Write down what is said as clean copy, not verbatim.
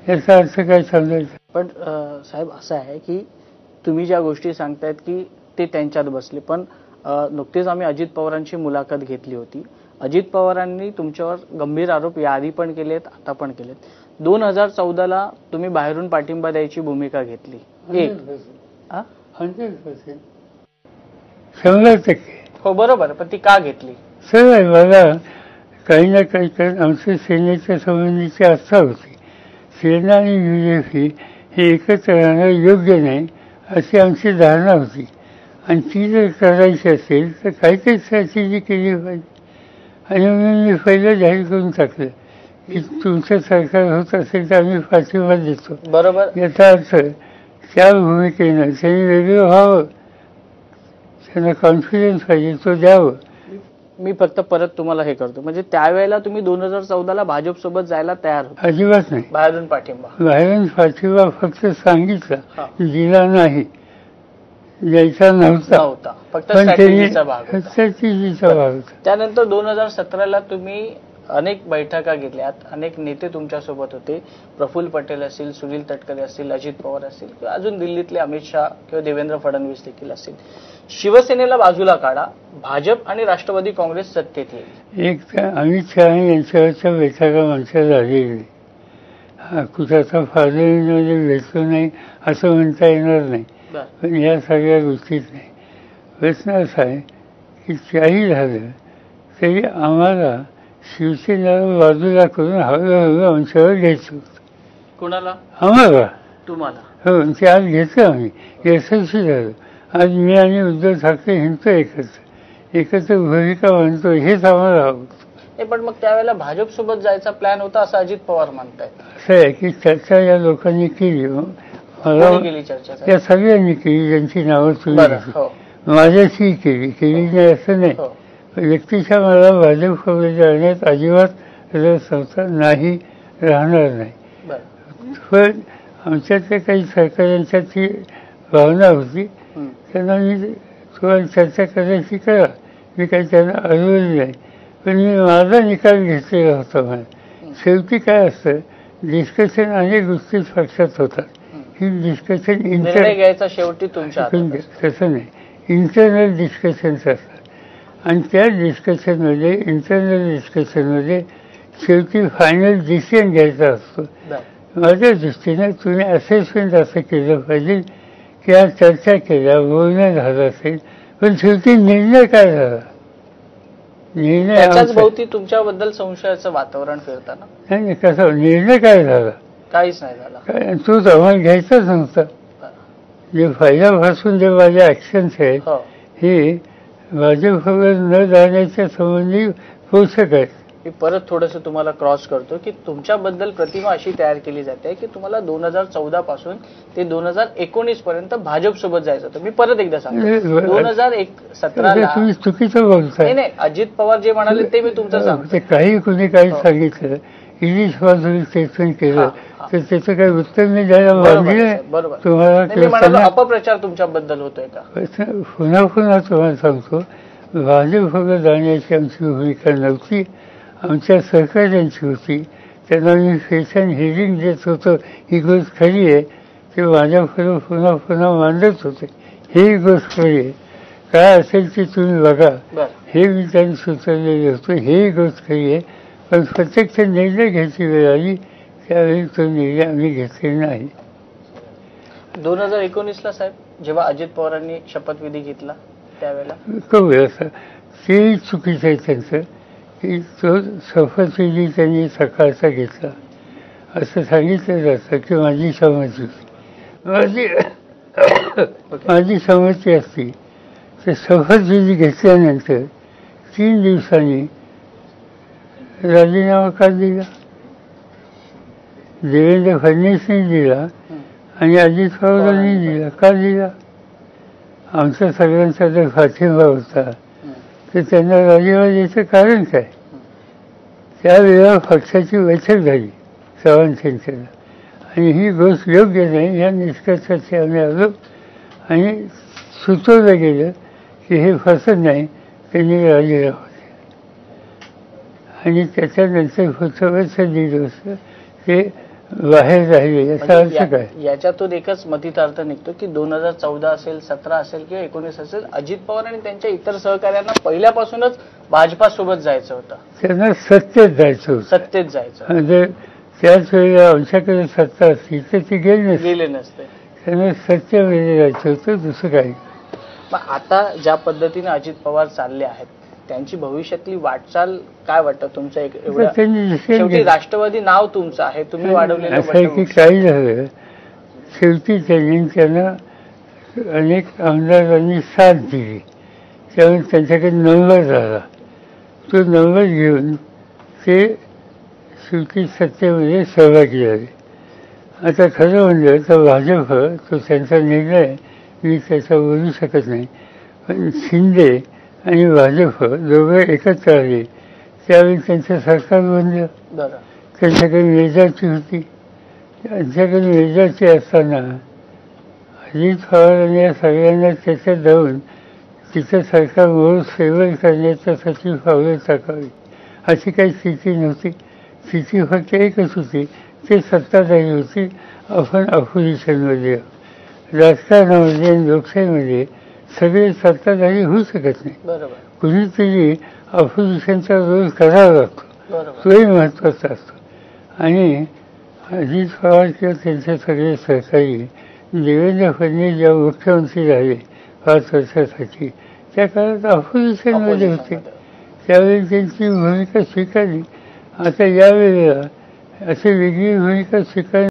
याचा अर्थ काय समजायचा? पण साहेब असं आहे की तुम्ही ज्या गोष्टी सांगतायत की ते त्यांच्यात बसले, पण नुकतेच आम्ही अजित पवारांची मुलाखत घेतली होती. अजित पवारांनी तुमच्यावर गंभीर आरोप याआधी पण केलेत, आता पण केलेत. 2014ला तुम्ही बाहेरून पाठिंबा द्यायची भूमिका घेतली. 100%. 100%. हो बरोबर, पण ती का घेतली? सर मला काही ना काही कारण आमच्या सेनेच्या संबंधीची आस्था होती. सेना आणि BJP हे एकत्र राहणं योग्य नाही अशी आमची धारणा होती, आणि ती जर करायची असेल तर काहीतरी स्ट्रॅटेजी केली पाहिजे. आणि म्हणून मी पहिलं जाहीर करून टाकलं की तुमचं सरकार होत असेल तर आम्ही पाठिंबा देतो. बरोबर. याचा अर्थ त्या भूमिकेनं त्यांनी वेगळं व्हावं, त्यांना कॉन्फिडन्स पाहिजे तो द्यावं. मी फक्त परत तुम्हाला हे करतो, म्हणजे त्यावेळेला तुम्ही 2014ला भाजप सोबत जायला तयार होता? अजिबात नाही. बाहेरून पाठिंबा? बाहेरून पाठिंबा फक्त सांगितलं, दिला नाही, द्यायचा नव्हता. फक्त स्ट्रॅटेजीचा भाग होता. त्यानंतर 2017ला तुम्ही अनेक बैठका घेतल्यात, अनेक नेते तुमच्यासोबत होते. प्रफुल्ल पटेल असतील, सुनील तटकरे असतील, अजित पवार असतील, किंवा अजून दिल्लीतले अमित शहा किंवा देवेंद्र फडणवीस देखील असतील. शिवसेनेला बाजूला काढा, भाजप आणि राष्ट्रवादी काँग्रेस सत्तेत येईल. एक तर अमित शहा यांच्यावरच्या बैठका माणसं झालेली नाही. कुठाचा फादरमध्ये भेटलो नाही असं म्हणता येणार नाही, पण या सगळ्या गोष्टीत नाही. प्रश्न असा आहे की काही झालं तरी आम्हाला शिवसेनेला बाजूला करून हळूहळू आमच्यावर घ्यायचं होतं. कोणाला? आम्हाला. तुम्हाला? हो, ते आज घेतलं आम्ही, यशस्वी झालो. आज मी आणि उद्धव ठाकरे हिंडतो एकत्र भूमिका मांडतो, हेच आम्हाला हवं. पण मग त्यावेळेला भाजप सोबत जायचा प्लॅन होता असं अजित पवार म्हणतायत. असं आहे की चर्चा या लोकांनी केली, मला चर्चा या सगळ्यांनी केली, ज्यांची नावं तुम्ही माझ्याशी केली नाही असं नाही. व्यक्तीच्या मला भाजपकडे जाण्यात अजिबात रस होता नाही, राहणार नाही. पण आमच्यातल्या काही सहकाऱ्यांच्या ती भावना होती, त्यांना मी थोडं चर्चा करायची करा, मी काही त्यांना अडवली नाही, पण मी माझा निकाल घेतलेला होता. मला शेवटी काय असतं, डिस्कशन अनेक गोष्टीत पक्षात होतात. ही डिस्कशन शेवटी तसं नाही, इंटरनल डिस्कशन्स असतात, आणि त्या डिस्कशनमध्ये इंटरनल डिस्कशनमध्ये शेवटी फायनल डिसिजन घ्यायचा असतो. माझ्या दृष्टीने तुम्ही असेसमेंट असं केलं पाहिजे की आज चर्चा केल्या, बोलणं झालं असेल, पण शेवटी निर्णय काय झाला? निर्णय भोवती तुमच्याबद्दल संशयाचं वातावरण फिरताना नाही, कसं निर्णय काय झाला? काहीच नाही झाला. तो आम्हाला घ्यायचाच नव्हता. जे पहिल्यापासून जे माझे ऍक्शन्स आहेत हे भाजपवर न जाण्याच्या संबंधी पोषक आहेत. मी परत थोडंसं तुम्हाला क्रॉस करतो की तुमच्याबद्दल प्रतिमा अशी तयार केली जाते की तुम्हाला 2014 पासून ते 2019 पर्यंत भाजप सोबत जायचं होतं. मी परत एकदा सांगतो, 2017ला तुम्ही चुकीचं बोलताय. नाही, अजित पवार जे म्हणाले ते मी तुमचं सांगतो. काही कुणी काही सांगितलं, इंग्लिश बाजूला स्टेटमेंट केलं तर त्याचं काही उत्तर मी द्यायला बांधले तुम्हाला. अपप्रचार तुमच्याबद्दल होतोय का? पुन्हा पुन्हा तुम्हाला सांगतो, भाजपवर जाण्याची आमची भूमिका नव्हती, आमच्या सहकार्यांची होती. त्यांना मी फेशन हिअरिंग देत होतो, ही गोष्ट खरी आहे. ते माझ्याकडे पुन्हा पुन्हा मांडत होते, ही गोष्ट खरी आहे. काय असेल ते तुम्ही बघा, हे मी त्यांनी सुचवलेले होते, ही गोष्ट खरी आहे. पण प्रत्यक्ष निर्णय घ्यायची वेळ आली, त्यावेळी तो निर्णय आम्ही घेतलेला नाही. 2019ला साहेब जेव्हा अजित पवारांनी शपथविधी घेतला त्यावेळेला कळू असं ते चुकीचं आहे त्यांचं की तो शपथविधी त्यांनी सकाळचा घेतला असं सांगितलं जातं की माझी सहमती होती. माझी सहमती असती तर शपथविधी घेतल्यानंतर 3 दिवसांनी राजीनामा का दिला? देवेंद्र फडणवीसनी दिला आणि अजित पवारांनी दिला. का दिला? आमचा सगळ्यांचा जर पाठिंबा होता तर त्यांना राजीनामा द्यायचं कारण काय? त्यावेळेला पक्षाची बैठक झाली चव्हाण सेंटरला, आणि ही गोष्ट योग्य नाही या निष्कर्षाचे आम्ही आलो आणि सुचवलं गेलं की हे फसत नाही, त्यांनी राजीनामा दिला. आणि त्याच्यानंतर पुढचं वर्ष 1.5 वर्ष ते बाहेर राहिले याचा अर्थ काय? याच्यातून एकच मतितार्थ निघतो की 2014 असेल, 17 असेल किंवा 19 असेल, अजित पवार आणि त्यांच्या इतर सहकार्यांना पहिल्यापासूनच भाजपासोबत जायचं होतं. त्यांना सत्तेत जायचं होतं. सत्तेत जायचं. म्हणजे त्याच वेळेला आमच्याकडे सत्ता असती तर ती गेले नसते. त्यांना सत्तेमध्ये जायचं होतं, दुसरं काही. मग आता ज्या पद्धतीने अजित पवार चालले आहेत त्यांची भविष्यातली वाटचाल काय वाटतं तुमचं? शेवटी राष्ट्रवादी नाव तुमचं आहे, तुम्ही वाढवलेलं. असं आहे की काही झालं शेवटी त्यांना अनेक आमदारांनी साथ दिली, त्यामुळे त्यांच्याकडे नंबर झाला. तो नंबर घेऊन ते शेवटी सत्तेमध्ये सहभागी झाले. आता खरं म्हणजे तर भाजप तो त्यांचा निर्णय मी त्याचा बोलू शकत नाही, पण शिंदे आणि भाजप दोघं एकत्र आले त्यावेळी त्यांचं सरकार बनलं. त्यांच्याकडे मिर्जाची होती. त्यांच्याकडे मिर्जाची असताना अजित पवारांनी या सगळ्यांना त्याच्यात जाऊन तिचं सरकार मूळ फेवर करण्याच्यासाठी पावलं टाकावी अशी काही स्थिती नव्हती. स्थिती फक्त एकच होती, ते सत्ताधारी होती, आपण अपोजिशनमध्ये. राजकारणामध्ये आणि लोकशाहीमध्ये सगळे सत्ताधारी होऊ शकत नाही. कुणीतरी अपोजिशनचा रोल करावा लागतो, तोही महत्वाचा असतो. आणि अजित पवार किंवा त्यांचे सगळे सहकारी देवेंद्र फडणवीस जेव्हा मुख्यमंत्री झाले 5 वर्षासाठी, त्या काळात अपोजिशनमध्ये होते, त्यावेळी त्यांची भूमिका स्वीकारली. आता यावेळेला अशी वेगळी भूमिका स्वीकार